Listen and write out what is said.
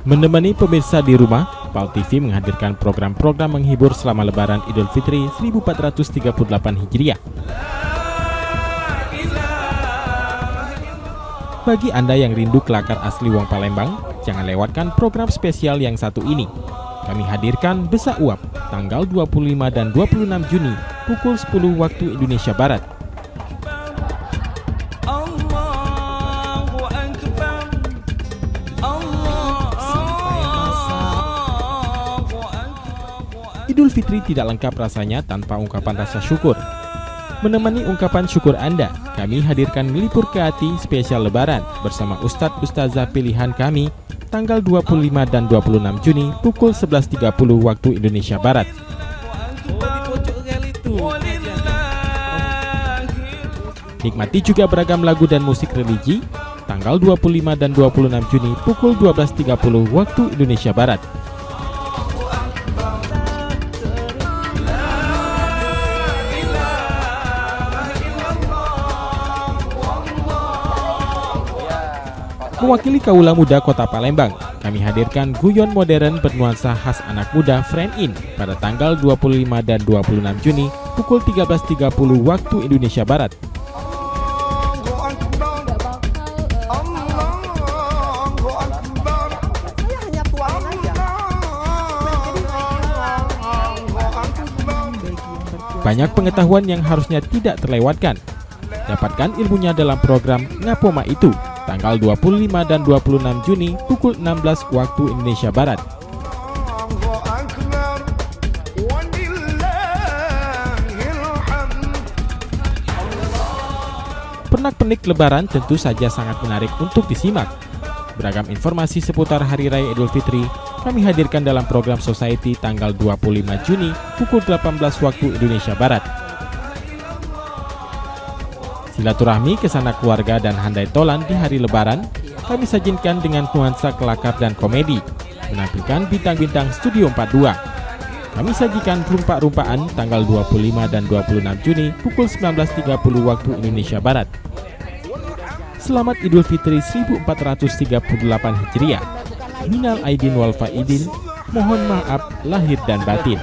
Menemani pemirsa di rumah, PAL TV menghadirkan program-program menghibur selama Lebaran Idul Fitri 1438 Hijriah. Bagi Anda yang rindu kelakar asli wong Palembang, jangan lewatkan program spesial yang satu ini. Kami hadirkan Besak Uap, tanggal 25 dan 26 Juni, pukul 10 waktu Indonesia Barat. Idul Fitri tidak lengkap rasanya tanpa ungkapan rasa syukur. Menemani ungkapan syukur Anda, kami hadirkan Melipur ke Hati spesial Lebaran bersama Ustadz-Ustazah pilihan kami tanggal 25 dan 26 Juni pukul 11.30 waktu Indonesia Barat. Nikmati juga beragam lagu dan musik religi tanggal 25 dan 26 Juni pukul 12.30 waktu Indonesia Barat. Mewakili kaula muda Kota Palembang, kami hadirkan guyon modern bernuansa khas anak muda Friend In pada tanggal 25 dan 26 Juni pukul 13.30 waktu Indonesia Barat. Banyak pengetahuan yang harusnya tidak terlewatkan. Dapatkan ilmunya dalam program Ngapoma Itu tanggal 25 dan 26 Juni pukul 16 waktu Indonesia Barat. Pernak-pernik Lebaran tentu saja sangat menarik untuk disimak. Beragam informasi seputar Hari Raya Idul Fitri kami hadirkan dalam program Society tanggal 25 Juni pukul 18 waktu Indonesia Barat. Silaturahmi ke sanak keluarga dan handai tolan di hari Lebaran kami sajikan dengan nuansa kelakar dan komedi, menampilkan bintang-bintang Studio 42. Kami sajikan rumpa-rumpaan tanggal 25 dan 26 Juni pukul 19.30 waktu Indonesia Barat. Selamat Idul Fitri 1438 Hijriah. Minal aidin wal faidin, mohon maaf lahir dan batin.